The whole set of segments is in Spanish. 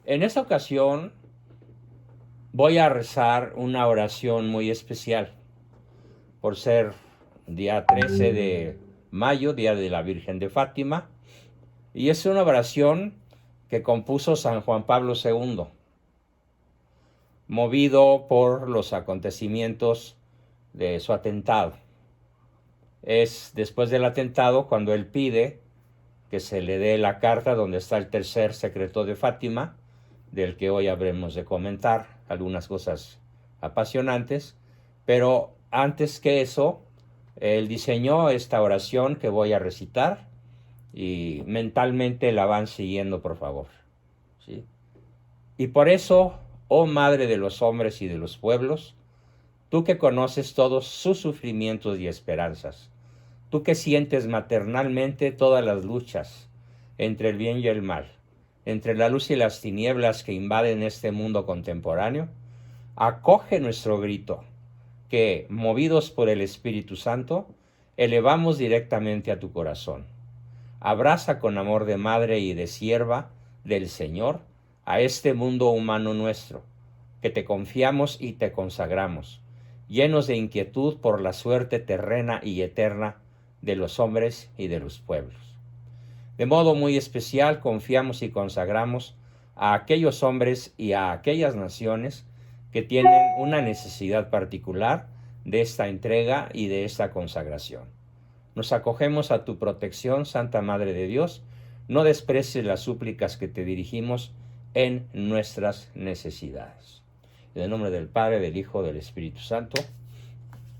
En esta ocasión voy a rezar una oración muy especial por ser día 13 de mayo, Día de la Virgen de Fátima, y es una oración que compuso San Juan Pablo II, movido por los acontecimientos de su atentado. Es después del atentado cuando él pide que se le dé la carta donde está el tercer secreto de Fátima, del que hoy habremos de comentar algunas cosas apasionantes, pero antes que eso, él diseñó esta oración que voy a recitar y mentalmente la van siguiendo, por favor. ¿Sí? Y por eso, oh Madre de los hombres y de los pueblos, tú que conoces todos sus sufrimientos y esperanzas, tú que sientes maternalmente todas las luchas entre el bien y el mal, entre la luz y las tinieblas que invaden este mundo contemporáneo, acoge nuestro grito, que, movidos por el Espíritu Santo, elevamos directamente a tu corazón. Abraza con amor de madre y de sierva del Señor a este mundo humano nuestro, que te confiamos y te consagramos, llenos de inquietud por la suerte terrena y eterna de los hombres y de los pueblos. De modo muy especial confiamos y consagramos a aquellos hombres y a aquellas naciones que tienen una necesidad particular de esta entrega y de esta consagración. Nos acogemos a tu protección, Santa Madre de Dios. No desprecies las súplicas que te dirigimos en nuestras necesidades. En el nombre del Padre, del Hijo, del Espíritu Santo.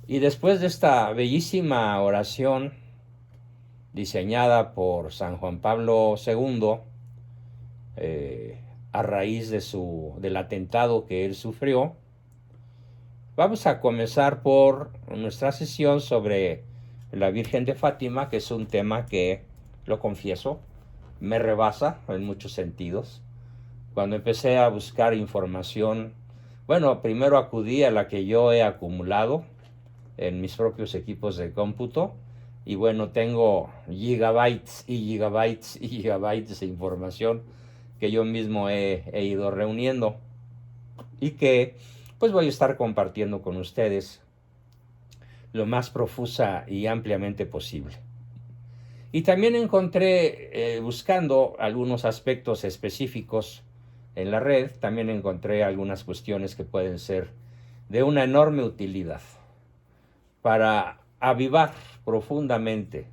Y después de esta bellísima oración diseñada por San Juan Pablo II, a raíz del atentado que él sufrió, vamos a comenzar por nuestra sesión sobre la Virgen de Fátima, que es un tema que, lo confieso, me rebasa en muchos sentidos. Cuando empecé a buscar información, bueno, primero acudí a la que yo he acumulado en mis propios equipos de cómputo, y bueno, tengo gigabytes y gigabytes y gigabytes de información que yo mismo he ido reuniendo y que pues voy a estar compartiendo con ustedes lo más profusa y ampliamente posible. Y también encontré, buscando algunos aspectos específicos en la red, también encontré algunas cuestiones que pueden ser de una enorme utilidad para avivar profundamente,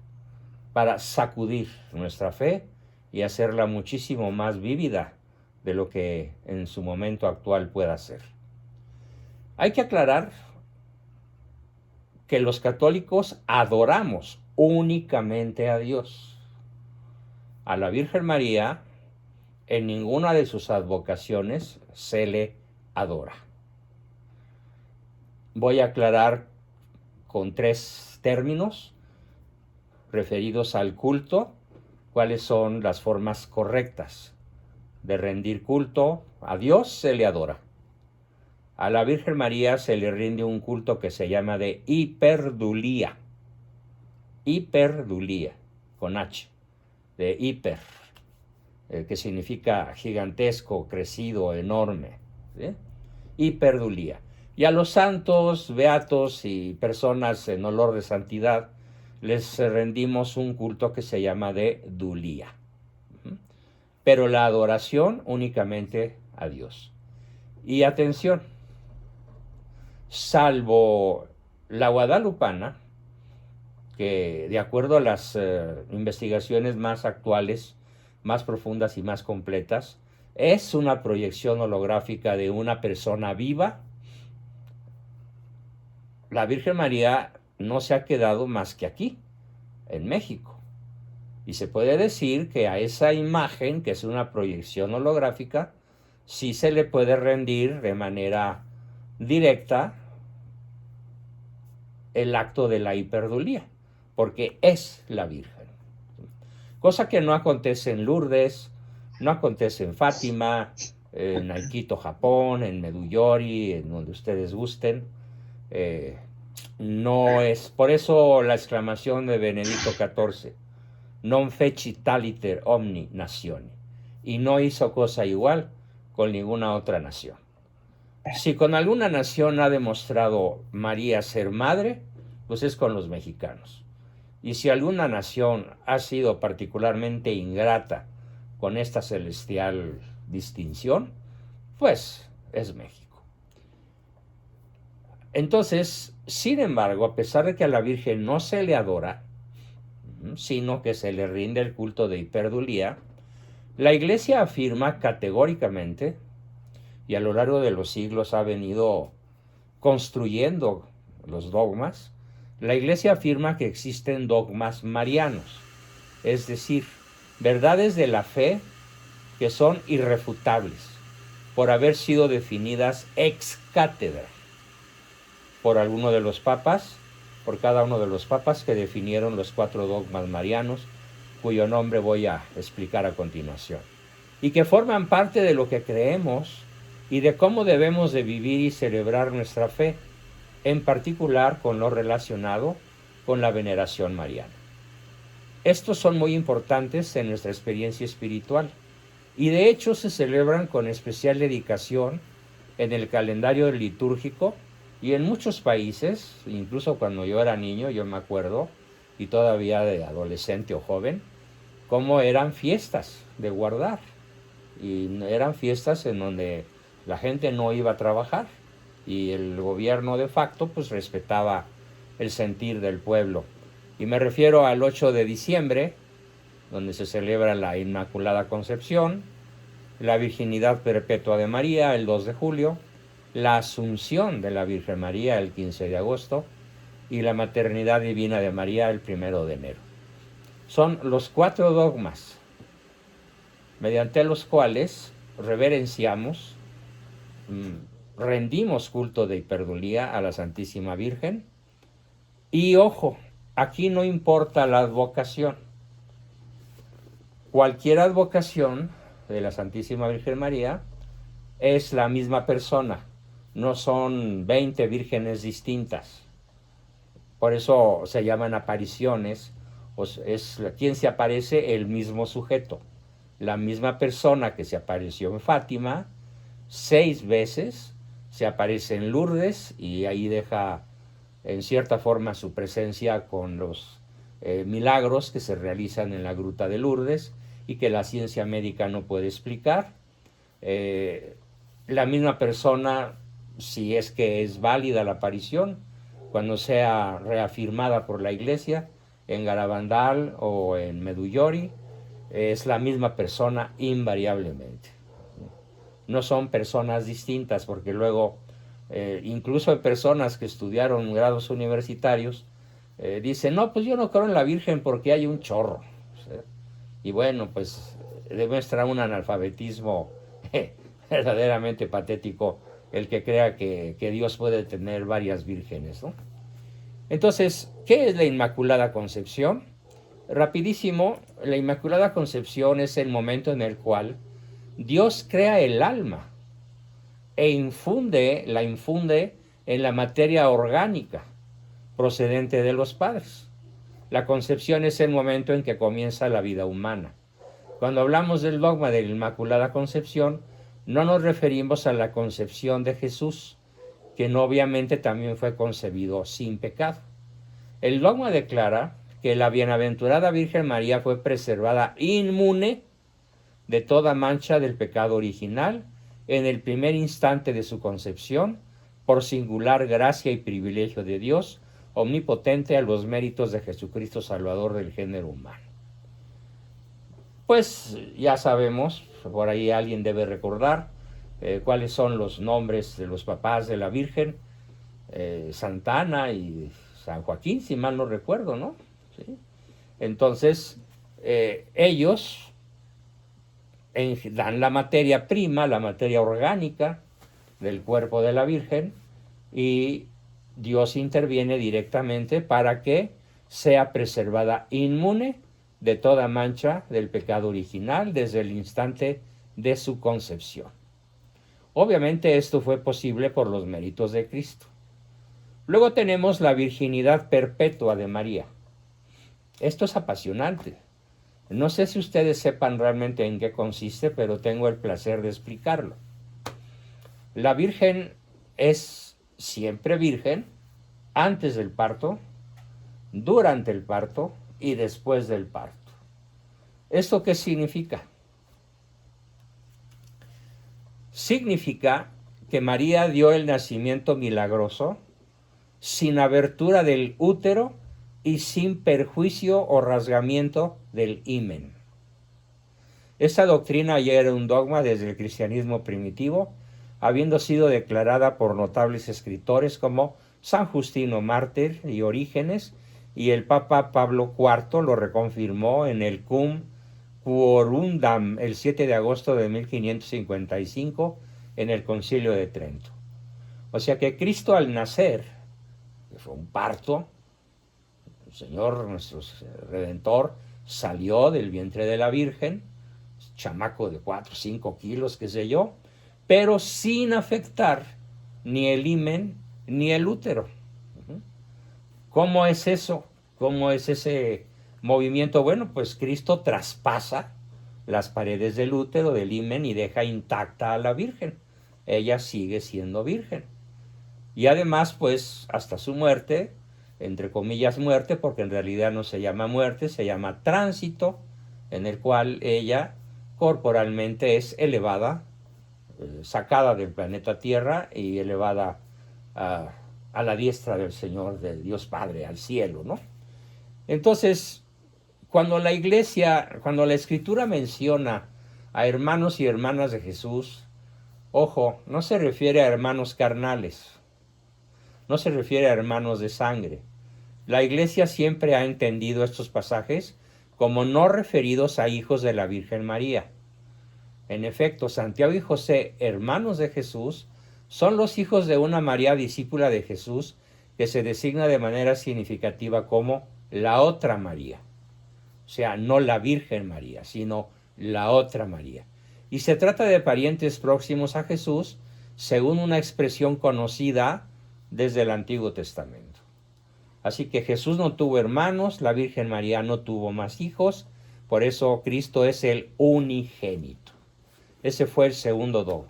para sacudir nuestra fe y hacerla muchísimo más vívida de lo que en su momento actual pueda ser. Hay que aclarar que los católicos adoramos únicamente a Dios. A la Virgen María, en ninguna de sus advocaciones se le adora. Voy a aclarar con tres términos referidos al culto, cuáles son las formas correctas de rendir culto. A Dios se le adora. A la Virgen María se le rinde un culto que se llama de hiperdulía. Hiperdulía, con H, de hiper, que significa gigantesco, crecido, enorme. ¿Sí? Hiperdulía. Y a los santos, beatos y personas en olor de santidad les rendimos un culto que se llama de dulía. Pero la adoración únicamente a Dios. Y atención, salvo la guadalupana, que de acuerdo a las investigaciones más actuales, más profundas y más completas, es una proyección holográfica de una persona viva, la Virgen María no se ha quedado más que aquí, en México. Y se puede decir que a esa imagen, que es una proyección holográfica, sí se le puede rendir de manera directa el acto de la hiperdulía, porque es la Virgen. Cosa que no acontece en Lourdes, no acontece en Fátima, en Aikito, Japón, en Meduyori, en donde ustedes gusten. No es, por eso la exclamación de Benedicto XIV, non fecit taliter omni natione, y no hizo cosa igual con ninguna otra nación. Si con alguna nación ha demostrado María ser madre, pues es con los mexicanos. Y si alguna nación ha sido particularmente ingrata con esta celestial distinción, pues es México. Entonces, sin embargo, a pesar de que a la Virgen no se le adora, sino que se le rinde el culto de hiperdulía, la Iglesia afirma categóricamente, y a lo largo de los siglos ha venido construyendo los dogmas, la Iglesia afirma que existen dogmas marianos, es decir, verdades de la fe que son irrefutables por haber sido definidas ex cátedra por alguno de los papas, por cada uno de los papas que definieron los 4 dogmas marianos, cuyo nombre voy a explicar a continuación, y que forman parte de lo que creemos y de cómo debemos de vivir y celebrar nuestra fe, en particular con lo relacionado con la veneración mariana. Estos son muy importantes en nuestra experiencia espiritual y de hecho se celebran con especial dedicación en el calendario litúrgico y en muchos países, incluso cuando yo era niño, yo me acuerdo, y todavía de adolescente o joven, cómo eran fiestas de guardar. Y eran fiestas en donde la gente no iba a trabajar y el gobierno de facto pues respetaba el sentir del pueblo. Y me refiero al 8 de diciembre, donde se celebra la Inmaculada Concepción, la Virginidad Perpetua de María el 2 de julio, la Asunción de la Virgen María el 15 de agosto y la Maternidad Divina de María el 1 de enero. Son los 4 dogmas mediante los cuales reverenciamos, rendimos culto de hiperdulía a la Santísima Virgen. Y ojo, aquí no importa la advocación. Cualquier advocación de la Santísima Virgen María es la misma persona, no son 20 vírgenes distintas. Por eso se llaman apariciones, es quien se aparece el mismo sujeto. La misma persona que se apareció en Fátima 6 veces, se aparece en Lourdes y ahí deja en cierta forma su presencia con los milagros que se realizan en la gruta de Lourdes y que la ciencia médica no puede explicar. La misma persona, si es que es válida la aparición, cuando sea reafirmada por la Iglesia en Garabandal o en Medullori, es la misma persona invariablemente. No son personas distintas, porque luego, incluso hay personas que estudiaron grados universitarios, dicen, no, pues yo no creo en la Virgen porque hay un chorro. ¿Sí? Y bueno, pues demuestra un analfabetismo verdaderamente patético el que crea que Dios puede tener varias vírgenes, ¿no? Entonces, ¿qué es la Inmaculada Concepción? Rapidísimo, la Inmaculada Concepción es el momento en el cual Dios crea el alma e la infunde en la materia orgánica procedente de los padres. La concepción es el momento en que comienza la vida humana. Cuando hablamos del dogma de la Inmaculada Concepción, no nos referimos a la concepción de Jesús, que obviamente también fue concebido sin pecado. El dogma declara que la bienaventurada Virgen María fue preservada inmune de toda mancha del pecado original en el primer instante de su concepción, por singular gracia y privilegio de Dios, omnipotente a los méritos de Jesucristo Salvador del género humano. Pues ya sabemos, por ahí alguien debe recordar cuáles son los nombres de los papás de la Virgen, Santa Ana y San Joaquín, si mal no recuerdo, ¿no? ¿Sí? Entonces, ellos dan la materia prima, la materia orgánica del cuerpo de la Virgen, y Dios interviene directamente para que sea preservada inmune de toda mancha del pecado original desde el instante de su concepción. Obviamente esto fue posible por los méritos de Cristo. Luego tenemos la virginidad perpetua de María. Esto es apasionante. No sé si ustedes sepan realmente en qué consiste, pero tengo el placer de explicarlo. La Virgen es siempre virgen antes del parto, durante el parto y después del parto. ¿Esto qué significa? Significa que María dio el nacimiento milagroso sin abertura del útero y sin perjuicio o rasgamiento del himen. Esta doctrina ya era un dogma desde el cristianismo primitivo, habiendo sido declarada por notables escritores como San Justino Mártir y Orígenes, y el Papa Pablo IV lo reconfirmó en el Cum Quorundam el 7 de agosto de 1555 en el Concilio de Trento. O sea que Cristo al nacer, que fue un parto, el Señor nuestro Redentor salió del vientre de la Virgen, chamaco de 4 o 5 kilos, qué sé yo, pero sin afectar ni el himen ni el útero. ¿Cómo es eso? ¿Cómo es ese movimiento? Bueno, pues Cristo traspasa las paredes del útero, del himen, y deja intacta a la Virgen. Ella sigue siendo virgen. Y además, pues, hasta su muerte, entre comillas muerte, porque en realidad no se llama muerte, se llama tránsito, en el cual ella corporalmente es elevada, sacada del planeta Tierra y elevada a la diestra del Señor, del Dios Padre, al cielo, ¿no? Entonces, cuando la Iglesia, cuando la Escritura menciona a hermanos y hermanas de Jesús, ojo, no se refiere a hermanos carnales, no se refiere a hermanos de sangre. La Iglesia siempre ha entendido estos pasajes como no referidos a hijos de la Virgen María. En efecto, Santiago y José, hermanos de Jesús, son los hijos de una María discípula de Jesús que se designa de manera significativa como la otra María. O sea, no la Virgen María, sino la otra María. Y se trata de parientes próximos a Jesús, según una expresión conocida desde el Antiguo Testamento. Así que Jesús no tuvo hermanos, la Virgen María no tuvo más hijos, por eso Cristo es el unigénito. Ese fue el segundo dogma.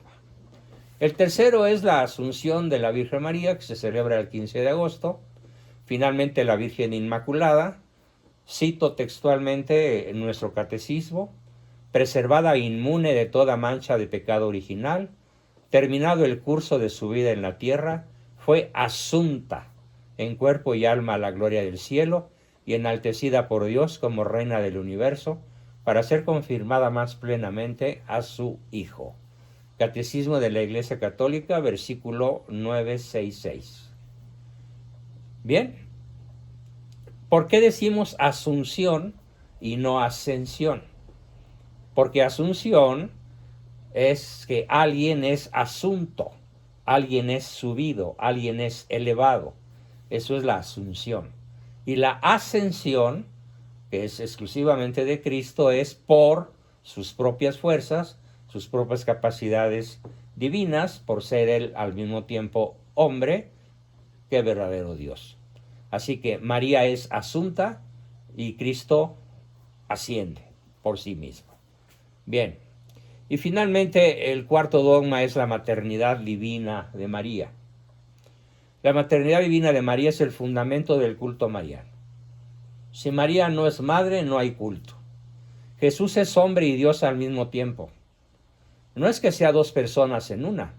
El tercero es la Asunción de la Virgen María, que se celebra el 15 de agosto. Finalmente, la Virgen Inmaculada, cito textualmente en nuestro catecismo, preservada inmune de toda mancha de pecado original, terminado el curso de su vida en la tierra, fue asunta en cuerpo y alma a la gloria del cielo y enaltecida por Dios como reina del universo, para ser confirmada más plenamente a su Hijo. Catecismo de la Iglesia Católica, versículo 966. Bien, ¿por qué decimos asunción y no ascensión? Porque asunción es que alguien es asunto, alguien es subido, alguien es elevado. Eso es la asunción. Y la ascensión, que es exclusivamente de Cristo, es por sus propias fuerzas, sus propias capacidades divinas, por ser Él al mismo tiempo hombre que verdadero Dios. Así que María es asunta y Cristo asciende por sí mismo. Bien, y finalmente el cuarto dogma es la maternidad divina de María. La maternidad divina de María es el fundamento del culto mariano. Si María no es madre, no hay culto. Jesús es hombre y Dios al mismo tiempo. No es que sea dos personas en una,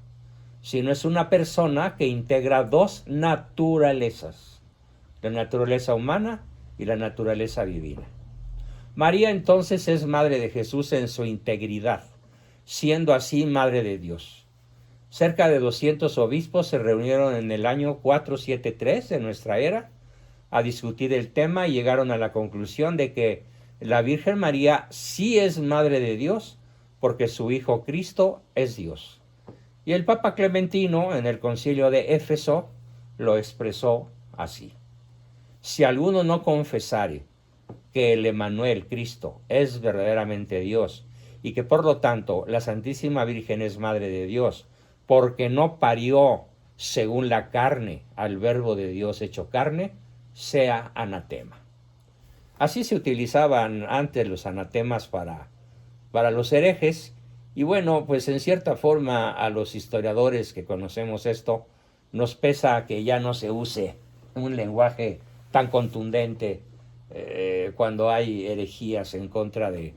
sino es una persona que integra dos naturalezas, la naturaleza humana y la naturaleza divina. María entonces es madre de Jesús en su integridad, siendo así madre de Dios. Cerca de 200 obispos se reunieron en el año 473 de nuestra era a discutir el tema y llegaron a la conclusión de que la Virgen María sí es madre de Dios porque su Hijo Cristo es Dios. Y el Papa Clementino en el Concilio de Éfeso lo expresó así: si alguno no confesare que el Emmanuel Cristo es verdaderamente Dios y que por lo tanto la Santísima Virgen es Madre de Dios, porque no parió según la carne al Verbo de Dios hecho carne, sea anatema. Así se utilizaban antes los anatemas para los herejes, Y bueno, pues en cierta forma a los historiadores que conocemos esto, nos pesa que ya no se use un lenguaje tan contundente cuando hay herejías en contra de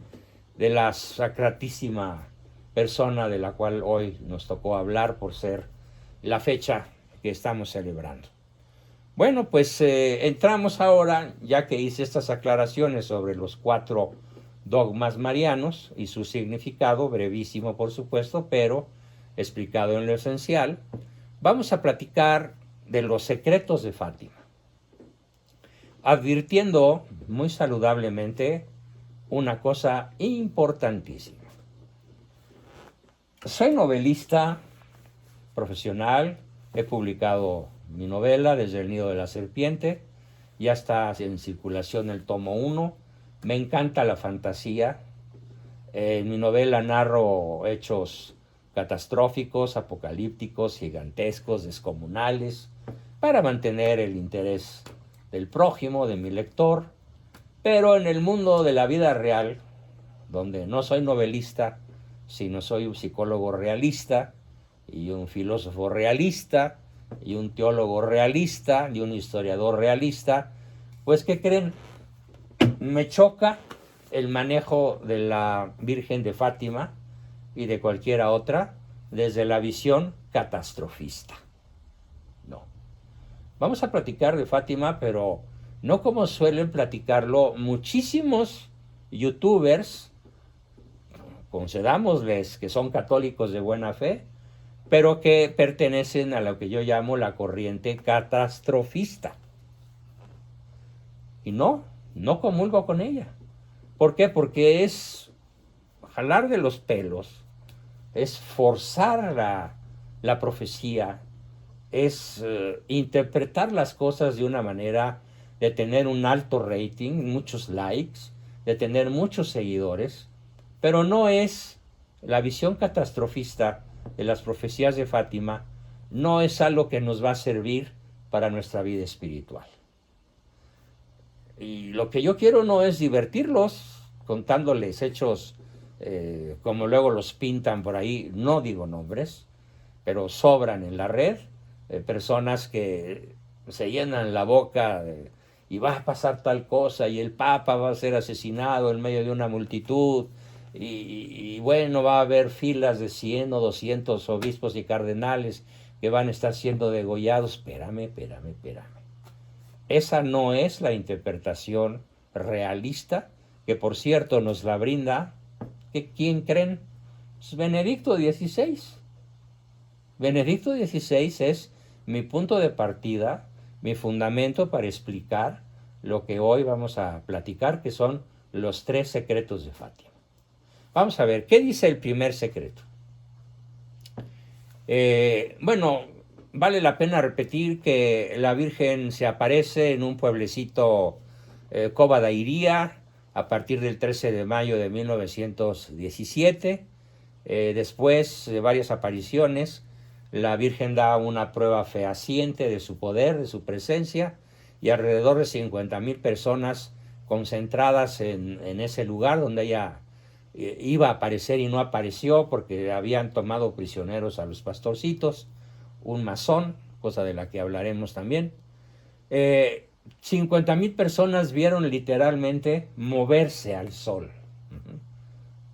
la sacratísima persona de la cual hoy nos tocó hablar por ser la fecha que estamos celebrando. Bueno, pues entramos ahora, ya que hice estas aclaraciones sobre los 4 dogmas marianos y su significado, brevísimo por supuesto, pero explicado en lo esencial, vamos a platicar de los secretos de Fátima, advirtiendo muy saludablemente una cosa importantísima. Soy novelista profesional, he publicado mi novela Desde el nido de la serpiente, ya está en circulación el tomo 1, me encanta la fantasía, en mi novela narro hechos catastróficos, apocalípticos, gigantescos, descomunales, para mantener el interés del prójimo, de mi lector, pero en el mundo de la vida real, donde no soy novelista, sino soy un psicólogo realista, y un filósofo realista, y un teólogo realista, y un historiador realista, pues ¿qué creen? Me choca el manejo de la Virgen de Fátima y de cualquiera otra desde la visión catastrofista. No. Vamos a platicar de Fátima, pero no como suelen platicarlo muchísimos youtubers, concedámosles que son católicos de buena fe, pero que pertenecen a lo que yo llamo la corriente catastrofista. Y no comulgo con ella. ¿Por qué? Porque es jalar de los pelos, es forzar la profecía, es interpretar las cosas de una manera de tener un alto rating, muchos likes, de tener muchos seguidores, pero no es la visión catastrofista de las profecías de Fátima, no es algo que nos va a servir para nuestra vida espiritual. Y lo que yo quiero no es divertirlos contándoles hechos como luego los pintan por ahí, no digo nombres, pero sobran en la red, personas que se llenan la boca y va a pasar tal cosa y el Papa va a ser asesinado en medio de una multitud y bueno, va a haber filas de 100 o 200 obispos y cardenales que van a estar siendo degollados. Espérame. Esa no es la interpretación realista, que por cierto nos la brinda, ¿quién creen? Pues Benedicto XVI. Benedicto XVI es mi punto de partida, mi fundamento para explicar lo que hoy vamos a platicar, que son los 3 secretos de Fátima. Vamos a ver, ¿qué dice el primer secreto? Bueno, vale la pena repetir que la Virgen se aparece en un pueblecito Cova da Iría a partir del 13 de mayo de 1917. Después de varias apariciones, la Virgen da una prueba fehaciente de su poder, de su presencia, y alrededor de 50,000 personas concentradas en ese lugar donde ella iba a aparecer y no apareció porque habían tomado prisioneros a los pastorcitos, un masón, cosa de la que hablaremos también. 50,000 personas vieron literalmente moverse al sol.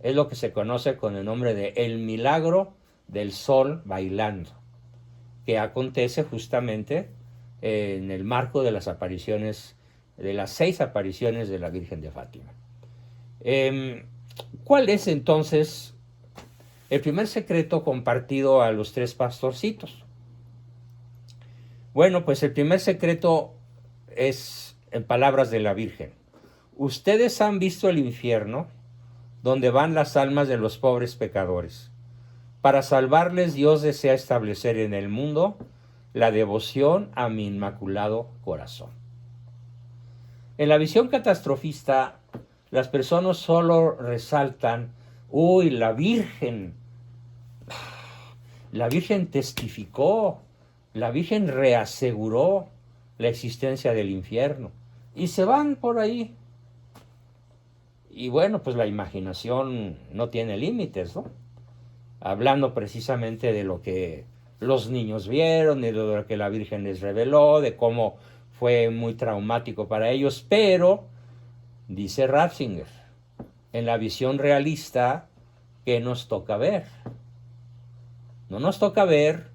Es lo que se conoce con el nombre de el milagro del sol bailando, que acontece justamente en el marco de las apariciones, de las 6 apariciones de la Virgen de Fátima. ¿Cuál es entonces el primer secreto compartido a los 3 pastorcitos? Bueno, pues el primer secreto es en palabras de la Virgen. Ustedes han visto el infierno donde van las almas de los pobres pecadores. Para salvarles, Dios desea establecer en el mundo la devoción a mi inmaculado corazón. En la visión catastrofista, las personas solo resaltan, uy, la Virgen testificó, la Virgen reaseguró la existencia del infierno. Y se van por ahí. Y bueno, pues la imaginación no tiene límites, ¿no? hablando precisamente de lo que los niños vieron, de lo que la Virgen les reveló, de cómo fue muy traumático para ellos, pero, dice Ratzinger, en la visión realista, ¿qué nos toca ver? No nos toca ver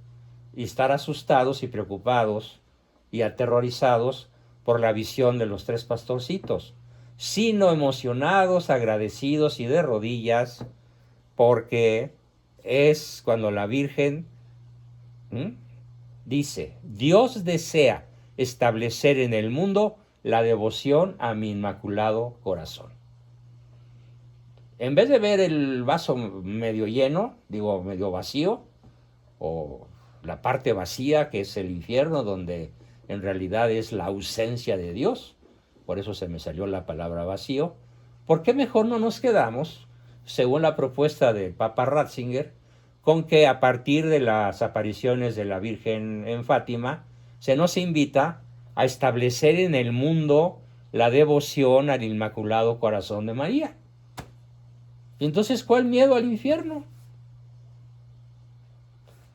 y estar asustados y preocupados y aterrorizados por la visión de los tres pastorcitos, sino emocionados, agradecidos y de rodillas, porque es cuando la Virgen dice, Dios desea establecer en el mundo la devoción a mi inmaculado corazón. En vez de ver el vaso medio lleno, digo medio vacío, o la parte vacía que es el infierno, donde en realidad es la ausencia de Dios, por eso se me salió la palabra vacío, ¿por qué mejor no nos quedamos, según la propuesta del Papa Ratzinger, con que a partir de las apariciones de la Virgen en Fátima, se nos invita a establecer en el mundo la devoción al Inmaculado Corazón de María? Y entonces, ¿cuál miedo al infierno?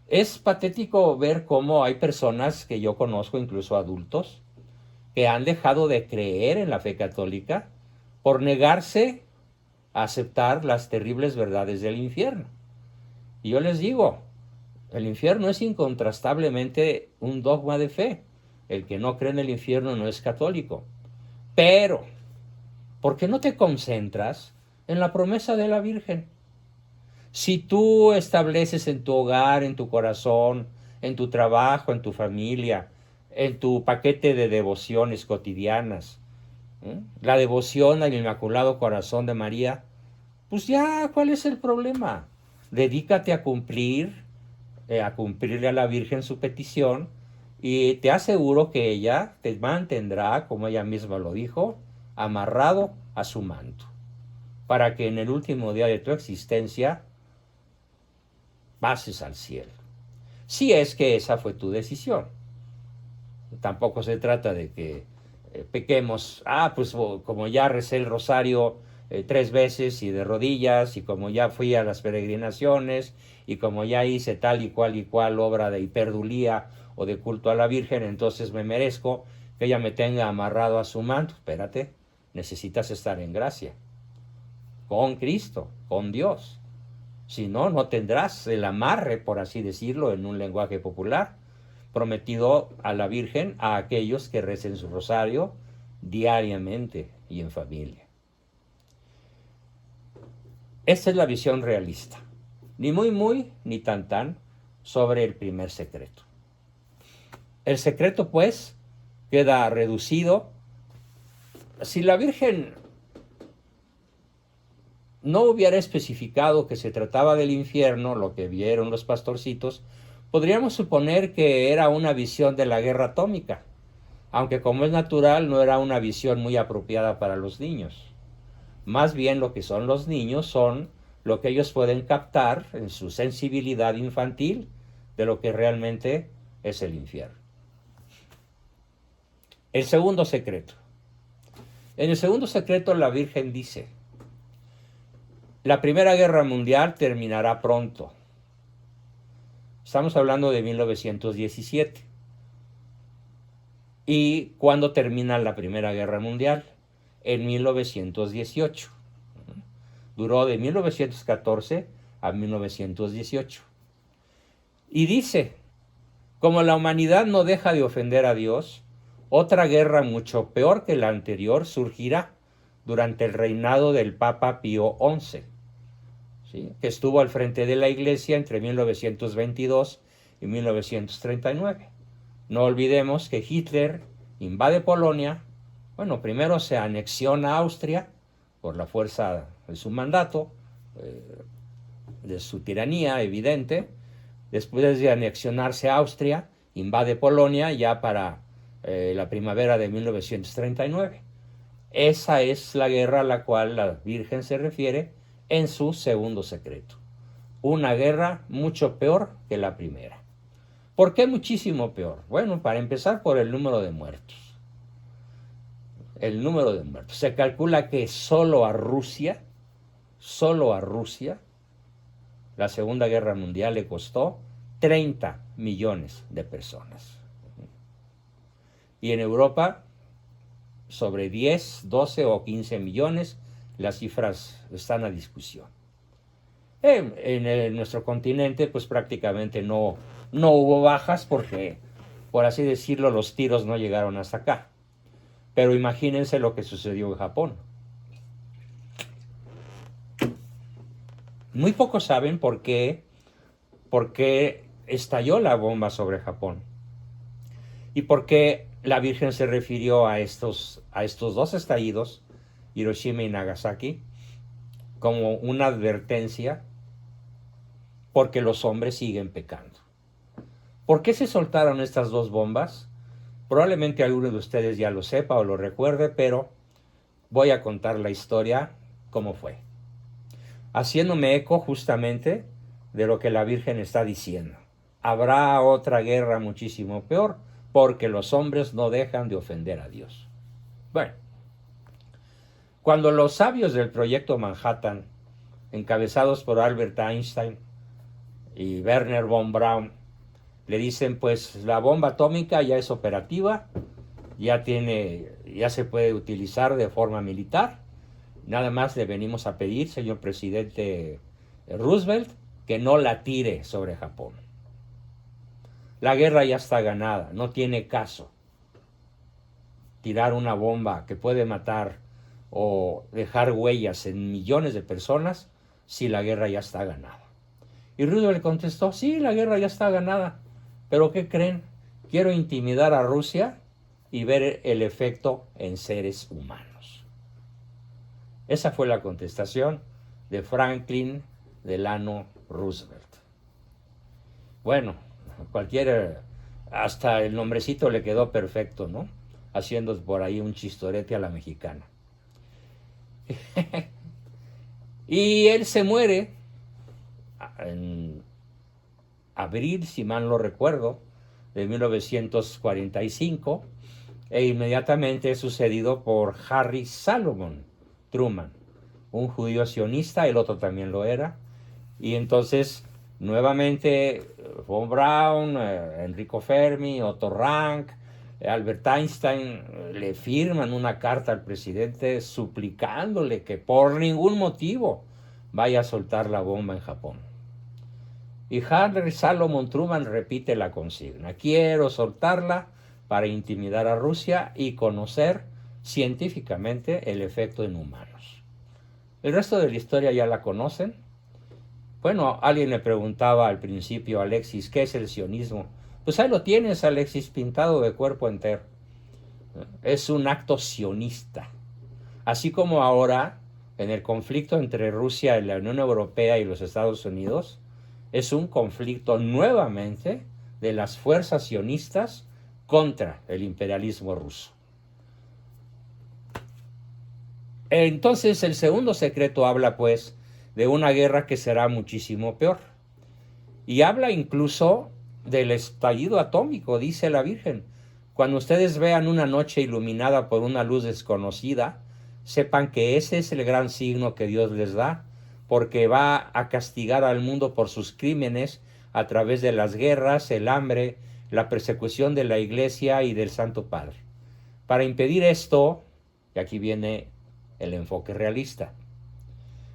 Es patético ver cómo hay personas que yo conozco, incluso adultos, que han dejado de creer en la fe católica por negarse a aceptar las terribles verdades del infierno. Y yo les digo, el infierno es incontrastablemente un dogma de fe. El que no cree en el infierno no es católico. Pero, ¿por qué no te concentras en la promesa de la Virgen? Si tú estableces en tu hogar, en tu corazón, en tu trabajo, en tu familia, en tu paquete de devociones cotidianas, la devoción al Inmaculado Corazón de María, pues ya, ¿cuál es el problema? Dedícate a cumplirle a la Virgen su petición, y te aseguro que ella te mantendrá, como ella misma lo dijo, amarrado a su manto, para que en el último día de tu existencia pases al cielo. Si es que esa fue tu decisión. Tampoco se trata de que pequemos, pues como ya recé el rosario 3 veces y de rodillas, y como ya fui a las peregrinaciones, y como ya hice tal y cual obra de hiperdulía o de culto a la Virgen, entonces me merezco que ella me tenga amarrado a su manto. Espérate, necesitas estar en gracia, con Cristo, con Dios. Si no, no tendrás el amarre, por así decirlo, en un lenguaje popular, prometido a la Virgen a aquellos que recen su rosario diariamente y en familia. Esta es la visión realista, ni muy, ni tan, sobre el primer secreto. El secreto, pues, queda reducido. Si la Virgen no hubiera especificado que se trataba del infierno, lo que vieron los pastorcitos, podríamos suponer que era una visión de la guerra atómica, aunque, como es natural, no era una visión muy apropiada para los niños. Más bien lo que son los niños son lo que ellos pueden captar en su sensibilidad infantil de lo que realmente es el infierno. El segundo secreto. En el segundo secreto la Virgen dice: la Primera Guerra Mundial terminará pronto. Estamos hablando de 1917. ¿Y cuándo termina la Primera Guerra Mundial? En 1918. Duró de 1914 a 1918. Y dice, como la humanidad no deja de ofender a Dios, otra guerra mucho peor que la anterior surgirá durante el reinado del Papa Pío XI, ¿sí?, que estuvo al frente de la Iglesia entre 1922 y 1939. No olvidemos que Hitler invade Polonia. Bueno, primero se anexiona a Austria por la fuerza de su mandato, de su tiranía evidente. Después de anexionarse a Austria, invade Polonia ya para la primavera de 1939. Esa es la guerra a la cual la Virgen se refiere en su segundo secreto. Una guerra mucho peor que la primera. ¿Por qué muchísimo peor? Bueno, para empezar, por el número de muertos. El número de muertos. Se calcula que solo a Rusia la Segunda Guerra Mundial le costó 30 millones de personas. Y en Europa, sobre 10, 12 o 15 millones, las cifras están a discusión. En nuestro continente, pues prácticamente no hubo bajas porque, por así decirlo, los tiros no llegaron hasta acá. Pero imagínense lo que sucedió en Japón. Muy pocos saben por qué estalló la bomba sobre Japón y por qué la Virgen se refirió a estos dos estallidos, Hiroshima y Nagasaki, como una advertencia porque los hombres siguen pecando. ¿Por qué se soltaron estas dos bombas? Probablemente alguno de ustedes ya lo sepa o lo recuerde, pero voy a contar la historia como fue, haciéndome eco justamente de lo que la Virgen está diciendo. Habrá otra guerra muchísimo peor porque los hombres no dejan de ofender a Dios. Bueno, cuando los sabios del proyecto Manhattan, encabezados por Albert Einstein y Wernher von Braun, le dicen, pues la bomba atómica ya es operativa, ya se puede utilizar de forma militar, nada más le venimos a pedir, señor presidente Roosevelt, que no la tire sobre Japón. La guerra ya está ganada, no tiene caso tirar una bomba que puede matar o dejar huellas en millones de personas si la guerra ya está ganada. Y Roosevelt contestó, sí, la guerra ya está ganada, pero ¿qué creen? Quiero intimidar a Rusia y ver el efecto en seres humanos. Esa fue la contestación de Franklin Delano Roosevelt. Bueno, hasta el nombrecito le quedó perfecto, ¿no? Haciendo por ahí un chistorete a la mexicana. Y él se muere en abril, si mal no recuerdo, de 1945, e inmediatamente es sucedido por Harry Salomon Truman, un judío sionista, el otro también lo era, y entonces nuevamente von Braun, Enrico Fermi, Otto Rank, Albert Einstein le firman una carta al presidente suplicándole que por ningún motivo vaya a soltar la bomba en Japón. Y Harry Salomon Truman repite la consigna: quiero soltarla para intimidar a Rusia y conocer científicamente el efecto en humanos. El resto de la historia ya la conocen. Bueno, alguien le preguntaba al principio a Alexis, ¿qué es el sionismo? Pues ahí lo tienes, Alexis, pintado de cuerpo entero. Es un acto sionista. Así como ahora, en el conflicto entre Rusia y la Unión Europea y los Estados Unidos, es un conflicto nuevamente de las fuerzas sionistas contra el imperialismo ruso. Entonces, el segundo secreto habla, pues, de una guerra que será muchísimo peor. Y habla incluso del estallido atómico, dice la Virgen. Cuando ustedes vean una noche iluminada por una luz desconocida, sepan que ese es el gran signo que Dios les da, porque va a castigar al mundo por sus crímenes a través de las guerras, el hambre, la persecución de la Iglesia y del Santo Padre. Para impedir esto, y aquí viene el enfoque realista,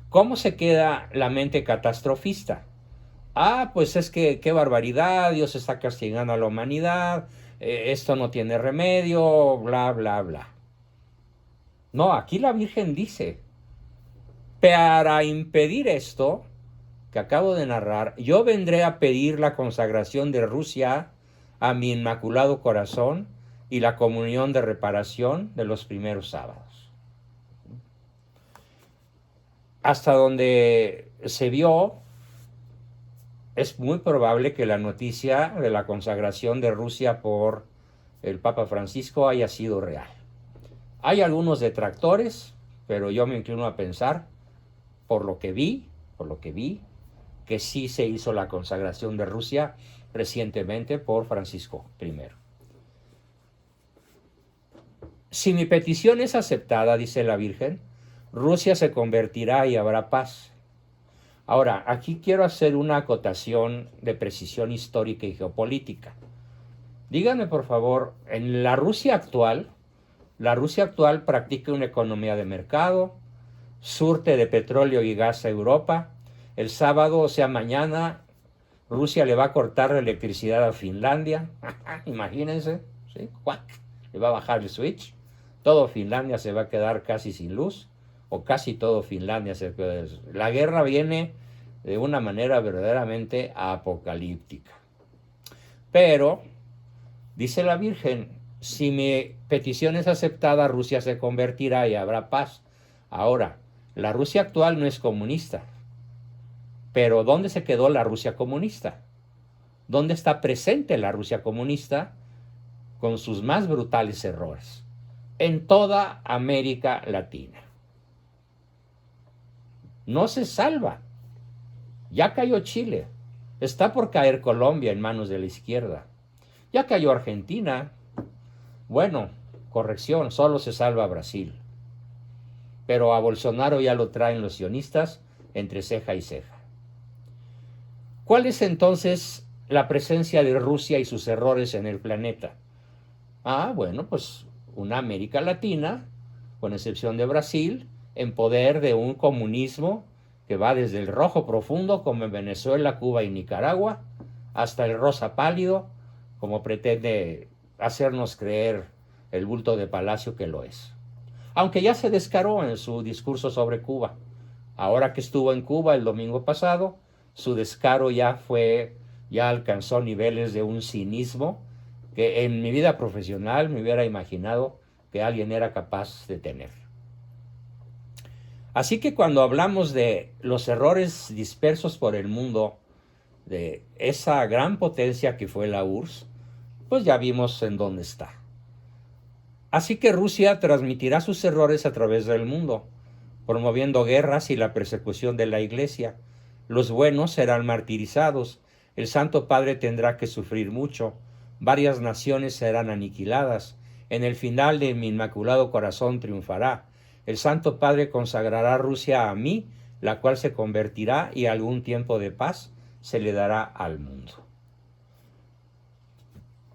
¿cómo se queda la mente catastrofista? Pues es que qué barbaridad, Dios está castigando a la humanidad, esto no tiene remedio, bla, bla, bla. No, aquí la Virgen dice, para impedir esto que acabo de narrar, yo vendré a pedir la consagración de Rusia a mi Inmaculado Corazón y la comunión de reparación de los primeros sábados. Hasta donde se vio, es muy probable que la noticia de la consagración de Rusia por el Papa Francisco haya sido real. Hay algunos detractores, pero yo me inclino a pensar, por lo que vi, que sí se hizo la consagración de Rusia recientemente por Francisco I. Si mi petición es aceptada, dice la Virgen, Rusia se convertirá y habrá paz. Ahora, aquí quiero hacer una acotación de precisión histórica y geopolítica. Díganme, por favor, en la Rusia actual practica una economía de mercado, surte de petróleo y gas a Europa. El sábado, o sea, mañana, Rusia le va a cortar la electricidad a Finlandia. Imagínense, ¿sí? ¡Cuac! Le va a bajar el switch. Todo Finlandia se va a quedar casi sin luz, o casi todo Finlandia se queda. La guerra viene de una manera verdaderamente apocalíptica. Pero, dice la Virgen, si mi petición es aceptada, Rusia se convertirá y habrá paz. Ahora, la Rusia actual no es comunista. Pero ¿dónde se quedó la Rusia comunista? ¿Dónde está presente la Rusia comunista con sus más brutales errores? En toda América Latina. No se salva. Ya cayó Chile. Está por caer Colombia en manos de la izquierda. Ya cayó Argentina. Bueno, corrección, solo se salva Brasil. Pero a Bolsonaro ya lo traen los sionistas entre ceja y ceja. ¿Cuál es entonces la presencia de Rusia y sus errores en el planeta? Bueno, pues una América Latina, con excepción de Brasil, en poder de un comunismo que va desde el rojo profundo, como en Venezuela, Cuba y Nicaragua, hasta el rosa pálido, como pretende hacernos creer el bulto de Palacio que lo es. Aunque ya se descaró en su discurso sobre Cuba. Ahora que estuvo en Cuba el domingo pasado, su descaro ya alcanzó niveles de un cinismo que en mi vida profesional me hubiera imaginado que alguien era capaz de tener. Así que cuando hablamos de los errores dispersos por el mundo, de esa gran potencia que fue la URSS, pues ya vimos en dónde está. Así que Rusia transmitirá sus errores a través del mundo, promoviendo guerras y la persecución de la Iglesia. Los buenos serán martirizados, el Santo Padre tendrá que sufrir mucho, varias naciones serán aniquiladas, en el final de mi Inmaculado Corazón triunfará, el Santo Padre consagrará Rusia a mí, la cual se convertirá y algún tiempo de paz se le dará al mundo.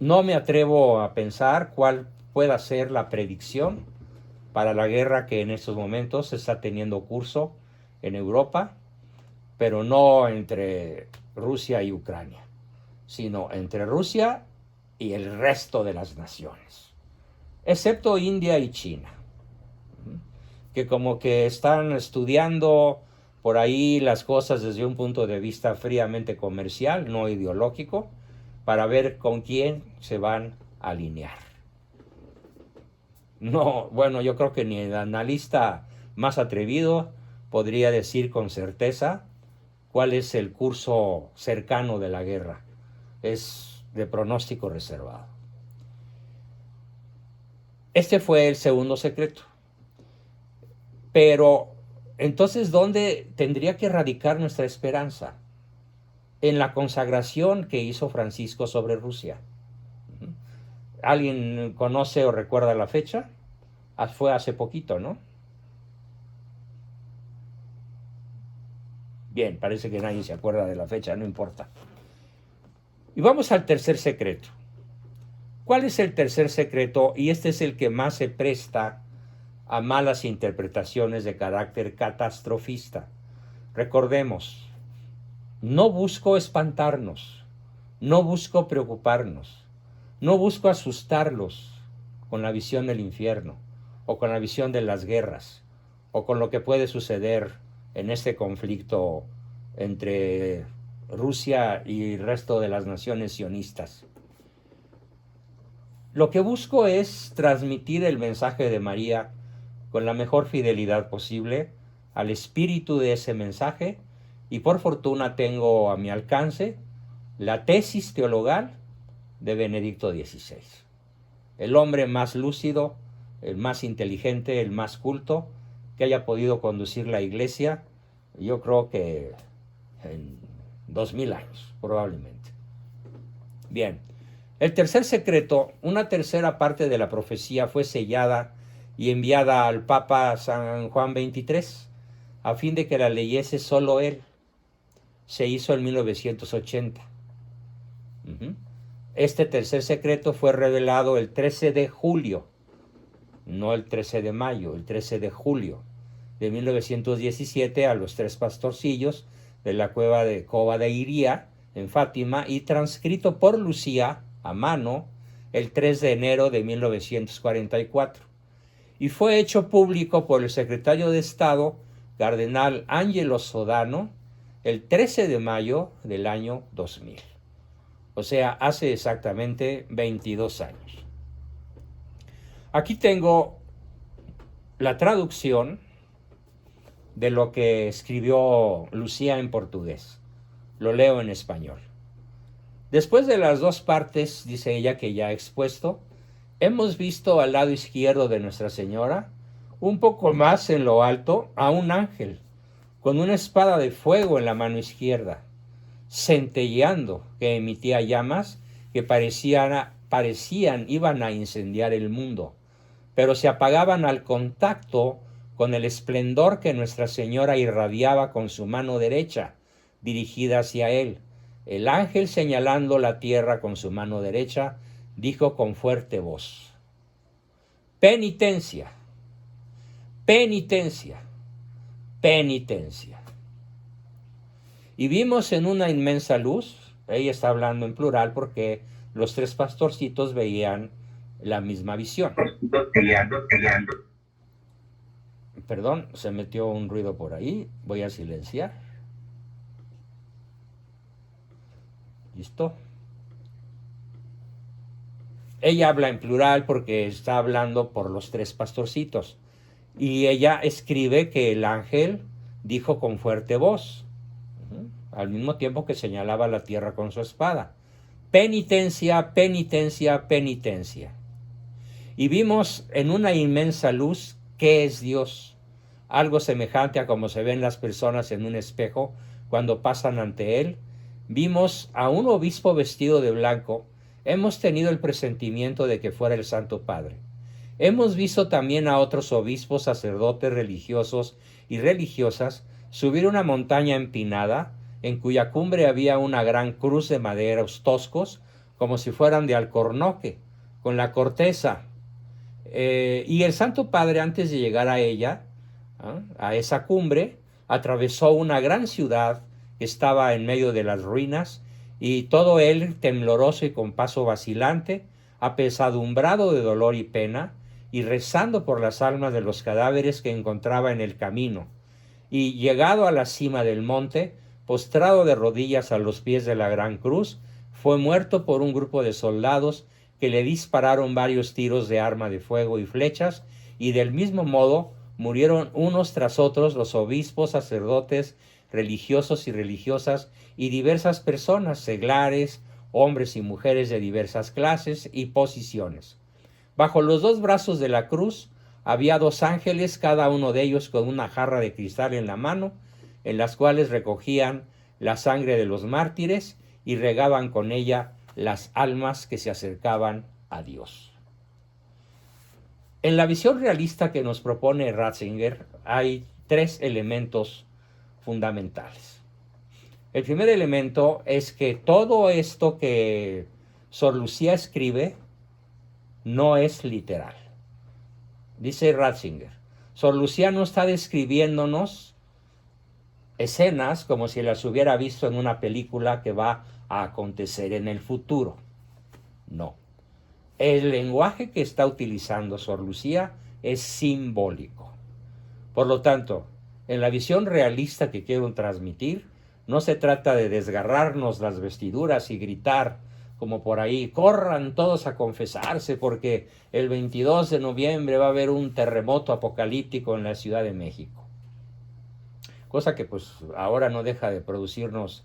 No me atrevo a pensar cuál pueda ser la predicción para la guerra que en estos momentos está teniendo curso en Europa, pero no entre Rusia y Ucrania, sino entre Rusia y el resto de las naciones, excepto India y China, que como que están estudiando por ahí las cosas desde un punto de vista fríamente comercial, no ideológico, para ver con quién se van a alinear. No, bueno, yo creo que ni el analista más atrevido podría decir con certeza cuál es el curso cercano de la guerra. Es de pronóstico reservado. Este fue el segundo secreto. Pero, entonces, ¿dónde tendría que radicar nuestra esperanza? En la consagración que hizo Francisco sobre Rusia. ¿Alguien conoce o recuerda la fecha? Fue hace poquito, ¿no? Bien, parece que nadie se acuerda de la fecha, no importa. Y vamos al tercer secreto. ¿Cuál es el tercer secreto? Y este es el que más se presta a malas interpretaciones de carácter catastrofista. Recordemos, no busco espantarnos, no busco preocuparnos, no busco asustarlos con la visión del infierno o con la visión de las guerras o con lo que puede suceder en este conflicto entre Rusia y el resto de las naciones sionistas. Lo que busco es transmitir el mensaje de María con la mejor fidelidad posible al espíritu de ese mensaje, y por fortuna tengo a mi alcance la tesis teologal de Benedicto XVI, el hombre más lúcido, el más inteligente, el más culto que haya podido conducir la Iglesia, yo creo que en 2000 años, probablemente. Bien, el tercer secreto, una tercera parte de la profecía fue sellada y enviada al Papa San Juan XXIII, a fin de que la leyese solo él, se hizo en 1980. Este tercer secreto fue revelado el 13 de julio, no el 13 de mayo, el 13 de julio de 1917 a los 3 pastorcillos de la cueva de Cova de Iría, en Fátima, y transcrito por Lucía a mano el 3 de enero de 1944. Y fue hecho público por el secretario de Estado, cardenal Angelo Sodano, el 13 de mayo del año 2000. O sea, hace exactamente 22 años. Aquí tengo la traducción de lo que escribió Lucía en portugués. Lo leo en español. Después de las 2 partes, dice ella, que ya he expuesto, hemos visto al lado izquierdo de Nuestra Señora, un poco más en lo alto, a un ángel, con una espada de fuego en la mano izquierda, centelleando, que emitía llamas que parecían iban a incendiar el mundo, pero se apagaban al contacto con el esplendor que Nuestra Señora irradiaba con su mano derecha, dirigida hacia él. El ángel, señalando la tierra con su mano derecha, dijo con fuerte voz: penitencia, penitencia, penitencia. Y vimos en una inmensa luz, ella está hablando en plural porque los 3 pastorcitos veían la misma visión. Perdón, se metió un ruido por ahí, voy a silenciar. ¿Listo? Ella habla en plural porque está hablando por los 3 pastorcitos. Y ella escribe que el ángel dijo con fuerte voz, al mismo tiempo que señalaba la tierra con su espada: penitencia, penitencia, penitencia. Y vimos en una inmensa luz que es Dios, algo semejante a como se ven las personas en un espejo cuando pasan ante él. Vimos a un obispo vestido de blanco. Hemos tenido el presentimiento de que fuera el Santo Padre. Hemos visto también a otros obispos, sacerdotes, religiosos y religiosas subir una montaña empinada, en cuya cumbre había una gran cruz de maderos toscos, como si fueran de alcornoque, con la corteza. Y el Santo Padre, antes de llegar a ella, a esa cumbre, atravesó una gran ciudad que estaba en medio de las ruinas, y todo él, tembloroso y con paso vacilante, apesadumbrado de dolor y pena, y rezando por las almas de los cadáveres que encontraba en el camino. Y llegado a la cima del monte, postrado de rodillas a los pies de la gran cruz, fue muerto por un grupo de soldados que le dispararon varios tiros de arma de fuego y flechas, y del mismo modo murieron unos tras otros los obispos, sacerdotes, religiosos y religiosas, y diversas personas, seglares, hombres y mujeres de diversas clases y posiciones. Bajo los 2 brazos de la cruz había 2 ángeles, cada uno de ellos con una jarra de cristal en la mano, en las cuales recogían la sangre de los mártires y regaban con ella las almas que se acercaban a Dios. En la visión realista que nos propone Ratzinger hay 3 elementos fundamentales. El primer elemento es que todo esto que Sor Lucía escribe no es literal. Dice Ratzinger, Sor Lucía no está describiéndonos escenas como si las hubiera visto en una película que va a acontecer en el futuro. No. El lenguaje que está utilizando Sor Lucía es simbólico. Por lo tanto, en la visión realista que quiero transmitir, no se trata de desgarrarnos las vestiduras y gritar como por ahí: corran todos a confesarse porque el 22 de noviembre va a haber un terremoto apocalíptico en la Ciudad de México. Cosa que pues ahora no deja de producirnos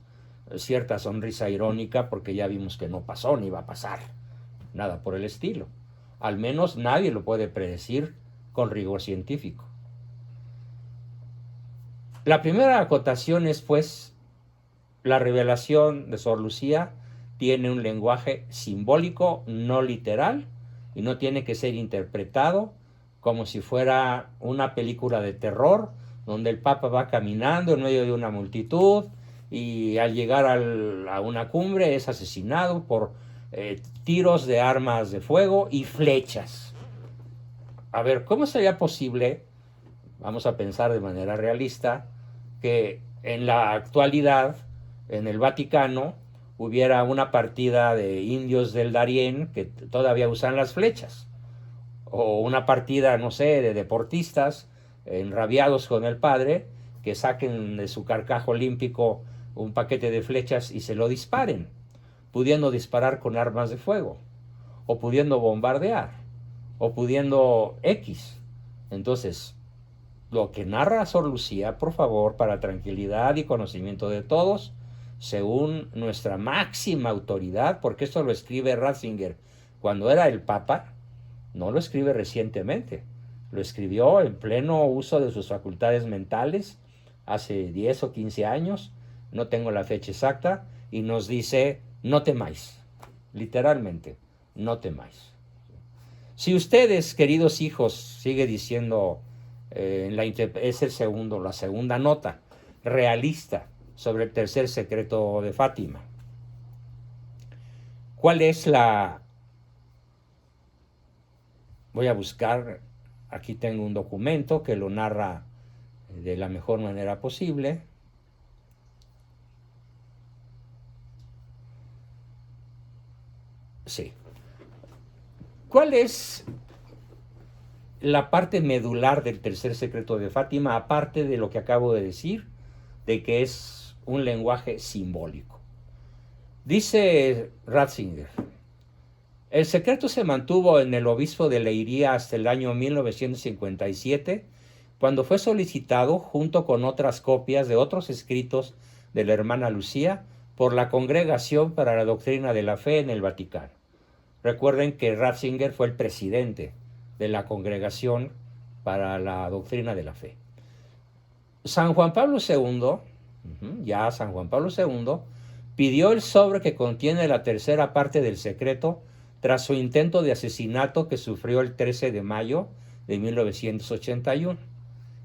cierta sonrisa irónica, porque ya vimos que no pasó ni va a pasar, nada por el estilo. Al menos nadie lo puede predecir con rigor científico. La primera acotación es, pues, la revelación de Sor Lucía tiene un lenguaje simbólico, no literal, y no tiene que ser interpretado como si fuera una película de terror, donde el Papa va caminando en medio de una multitud y al llegar a una cumbre es asesinado por tiros de armas de fuego y flechas. A ver, ¿cómo sería posible, vamos a pensar de manera realista, que en la actualidad en el Vaticano hubiera una partida de indios del Darién que todavía usan las flechas? O una partida, no sé, de deportistas enrabiados con el padre, que saquen de su carcajo olímpico un paquete de flechas y se lo disparen, pudiendo disparar con armas de fuego, o pudiendo bombardear, o pudiendo X. Entonces, lo que narra Sor Lucía, por favor, para tranquilidad y conocimiento de todos, según nuestra máxima autoridad, porque esto lo escribe Ratzinger cuando era el Papa, no lo escribe recientemente, lo escribió en pleno uso de sus facultades mentales, hace 10 o 15 años, no tengo la fecha exacta, y nos dice, no temáis, literalmente, no temáis. Si ustedes, queridos hijos, sigue diciendo, es la segunda nota, realista, sobre el tercer secreto de Fátima. ¿Cuál es la...? Voy a buscar, aquí tengo un documento que lo narra de la mejor manera posible. Sí. ¿Cuál es la parte medular del tercer secreto de Fátima, aparte de lo que acabo de decir, de que es un lenguaje simbólico? Dice Ratzinger, el secreto se mantuvo en el obispo de Leiria hasta el año 1957, cuando fue solicitado, junto con otras copias de otros escritos de la hermana Lucía, por la Congregación para la Doctrina de la Fe en el Vaticano. Recuerden que Ratzinger fue el presidente de la Congregación para la Doctrina de la Fe. San Juan Pablo II, San Juan Pablo II, pidió el sobre que contiene la tercera parte del secreto tras su intento de asesinato que sufrió el 13 de mayo de 1981.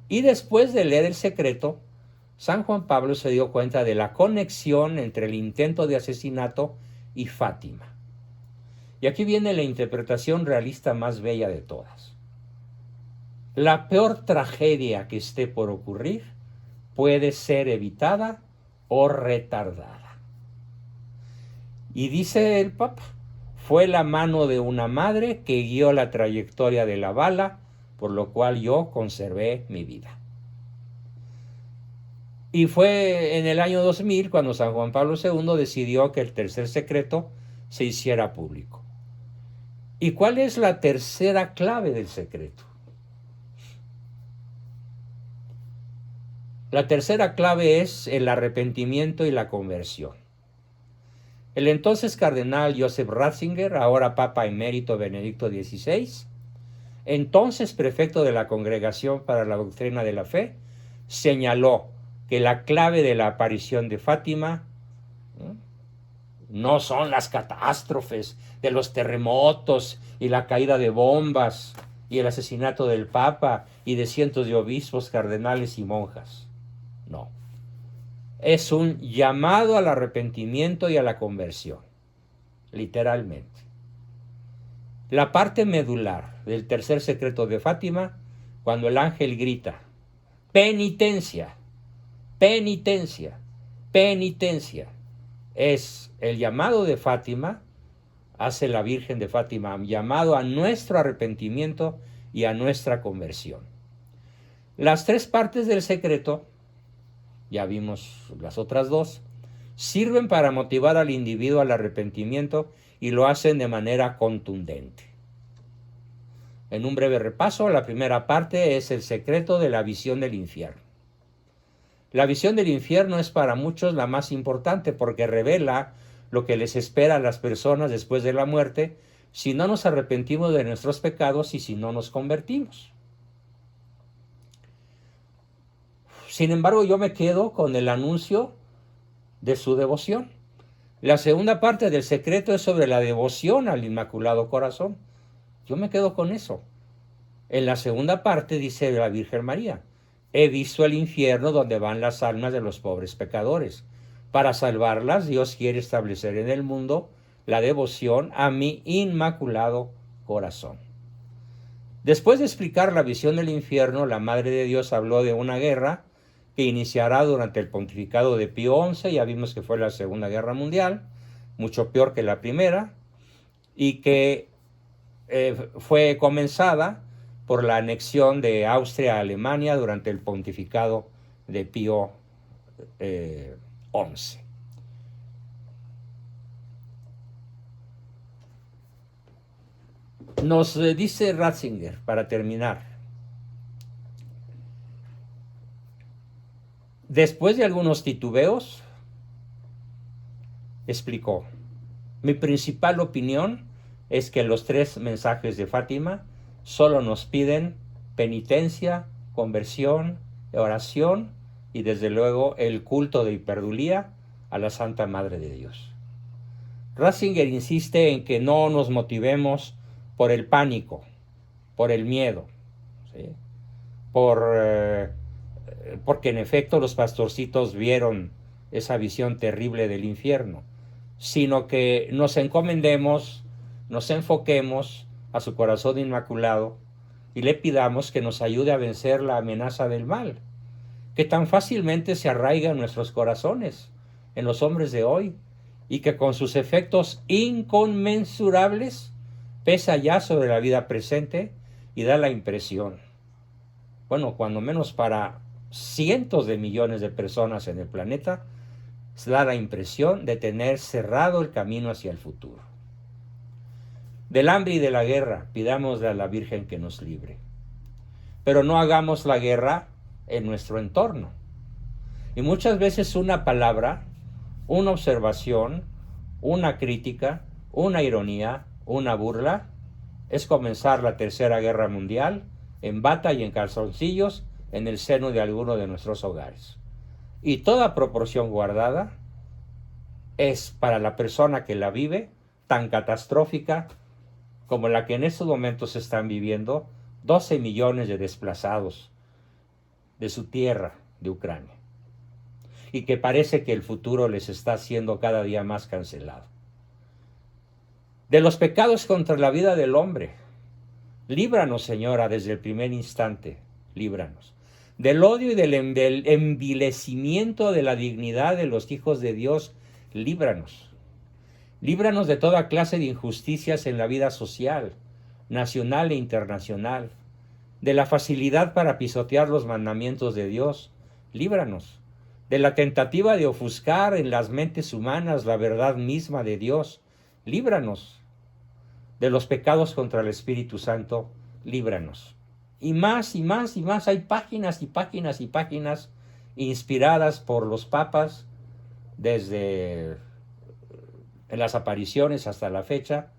Y después de leer el secreto, San Juan Pablo se dio cuenta de la conexión entre el intento de asesinato y Fátima. Y aquí viene la interpretación realista más bella de todas. La peor tragedia que esté por ocurrir puede ser evitada o retardada. Y dice el Papa, fue la mano de una madre que guió la trayectoria de la bala, por lo cual yo conservé mi vida. Y fue en el año 2000 cuando San Juan Pablo II decidió que el tercer secreto se hiciera público. ¿Y cuál es la tercera clave del secreto? La tercera clave es el arrepentimiento y la conversión. El entonces cardenal Joseph Ratzinger, ahora Papa Emérito Benedicto XVI, entonces prefecto de la Congregación para la Doctrina de la Fe, señaló que la clave de la aparición de Fátima no son las catástrofes de los terremotos y la caída de bombas y el asesinato del Papa y de cientos de obispos, cardenales y monjas. No. Es un llamado al arrepentimiento y a la conversión, literalmente. La parte medular del tercer secreto de Fátima, cuando el ángel grita, penitencia, penitencia, penitencia, es el llamado de Fátima, hace la Virgen de Fátima, llamado a nuestro arrepentimiento y a nuestra conversión. Las tres partes del secreto, ya vimos las otras dos, sirven para motivar al individuo al arrepentimiento y lo hacen de manera contundente. En un breve repaso, la primera parte es el secreto de la visión del infierno. La visión del infierno es para muchos la más importante porque revela lo que les espera a las personas después de la muerte si no nos arrepentimos de nuestros pecados y si no nos convertimos. Sin embargo, yo me quedo con el anuncio de su devoción. La segunda parte del secreto es sobre la devoción al Inmaculado Corazón. Yo me quedo con eso. En la segunda parte dice la Virgen María, he visto el infierno donde van las almas de los pobres pecadores. Para salvarlas, Dios quiere establecer en el mundo la devoción a mi inmaculado corazón. Después de explicar la visión del infierno, la Madre de Dios habló de una guerra que iniciará durante el pontificado de Pío XI, ya vimos que fue la Segunda Guerra Mundial, mucho peor que la primera, y que fue comenzada por la anexión de Austria a Alemania durante el pontificado de Pío XI. Nos dice Ratzinger, para terminar, después de algunos titubeos, explicó: mi principal opinión es que los 3 mensajes de Fátima solo nos piden penitencia, conversión, oración y desde luego el culto de hiperdulía a la Santa Madre de Dios. Ratzinger insiste en que no nos motivemos por el pánico, por el miedo, ¿sí? Porque en efecto los pastorcitos vieron esa visión terrible del infierno, sino que nos encomendemos, nos enfoquemos a su corazón inmaculado y le pidamos que nos ayude a vencer la amenaza del mal, que tan fácilmente se arraiga en nuestros corazones, en los hombres de hoy, y que con sus efectos inconmensurables pesa ya sobre la vida presente y da la impresión, bueno, cuando menos para cientos de millones de personas en el planeta, da la impresión de tener cerrado el camino hacia el futuro. Del hambre y de la guerra, pidámosle a la Virgen que nos libre. Pero no hagamos la guerra en nuestro entorno. Y muchas veces una palabra, una observación, una crítica, una ironía, una burla, es comenzar la Tercera Guerra Mundial en bata y en calzoncillos en el seno de alguno de nuestros hogares. Y toda proporción guardada es para la persona que la vive tan catastrófica como la que en estos momentos están viviendo 12 millones de desplazados de su tierra, de Ucrania, y que parece que el futuro les está siendo cada día más cancelado. De los pecados contra la vida del hombre, líbranos, Señora, desde el primer instante, líbranos. Del odio y del envilecimiento de la dignidad de los hijos de Dios, líbranos. Líbranos de toda clase de injusticias en la vida social, nacional e internacional, de la facilidad para pisotear los mandamientos de Dios, líbranos. De la tentativa de ofuscar en las mentes humanas la verdad misma de Dios, líbranos. De los pecados contra el Espíritu Santo, líbranos. Y más y más y más, hay páginas y páginas y páginas inspiradas por los papas desde en las apariciones hasta la fecha.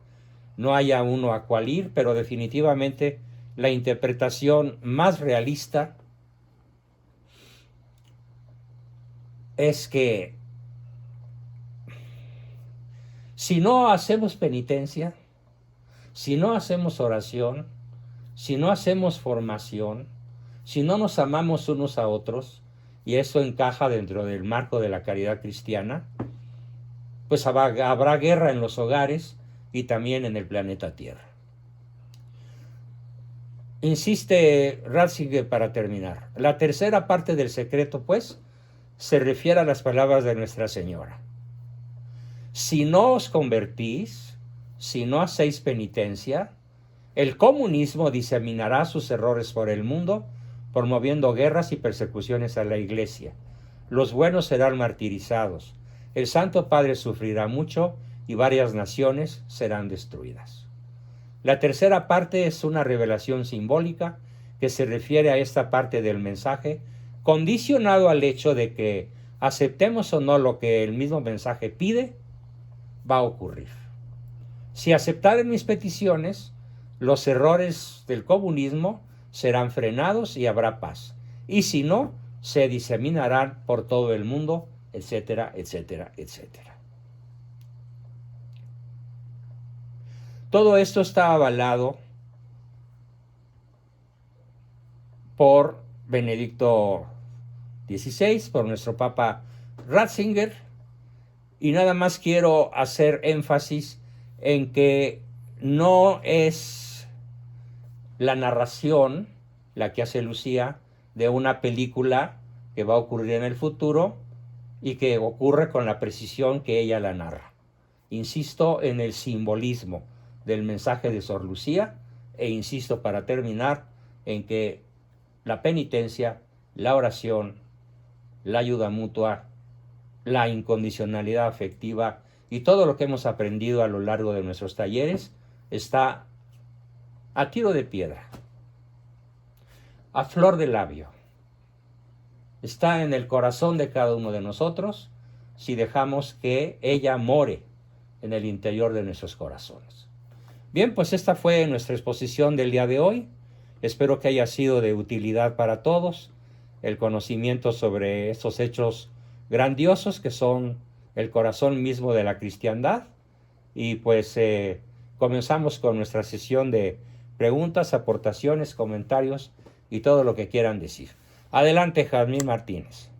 No haya uno a cual ir, pero definitivamente la interpretación más realista es que si no hacemos penitencia, si no hacemos oración, si no hacemos formación, si no nos amamos unos a otros, y eso encaja dentro del marco de la caridad cristiana, pues habrá guerra en los hogares y también en el planeta Tierra. Insiste Ratzinger para terminar. La tercera parte del secreto, pues, se refiere a las palabras de Nuestra Señora. Si no os convertís, si no hacéis penitencia, el comunismo diseminará sus errores por el mundo, promoviendo guerras y persecuciones a la Iglesia. Los buenos serán martirizados. El Santo Padre sufrirá mucho y varias naciones serán destruidas. La tercera parte es una revelación simbólica que se refiere a esta parte del mensaje, condicionado al hecho de que aceptemos o no lo que el mismo mensaje pide, va a ocurrir. Si aceptaren mis peticiones, los errores del comunismo serán frenados y habrá paz. Y si no, se diseminarán por todo el mundo, etcétera, etcétera, etcétera. Todo esto está avalado por Benedicto XVI, por nuestro Papa Ratzinger, Y nada más quiero hacer énfasis en que no es la narración la que hace Lucía de una película que va a ocurrir en el futuro y que ocurre con la precisión que ella la narra. Insisto en el simbolismo del mensaje de Sor Lucía e insisto para terminar en que la penitencia, la oración, la ayuda mutua, la incondicionalidad afectiva y todo lo que hemos aprendido a lo largo de nuestros talleres está a tiro de piedra, a flor de labio. Está en el corazón de cada uno de nosotros si dejamos que ella more en el interior de nuestros corazones. Bien, pues esta fue nuestra exposición del día de hoy. Espero que haya sido de utilidad para todos el conocimiento sobre estos hechos grandiosos que son el corazón mismo de la cristiandad. Y pues comenzamos con nuestra sesión de preguntas, aportaciones, comentarios y todo lo que quieran decir. Adelante, Jazmín Martínez.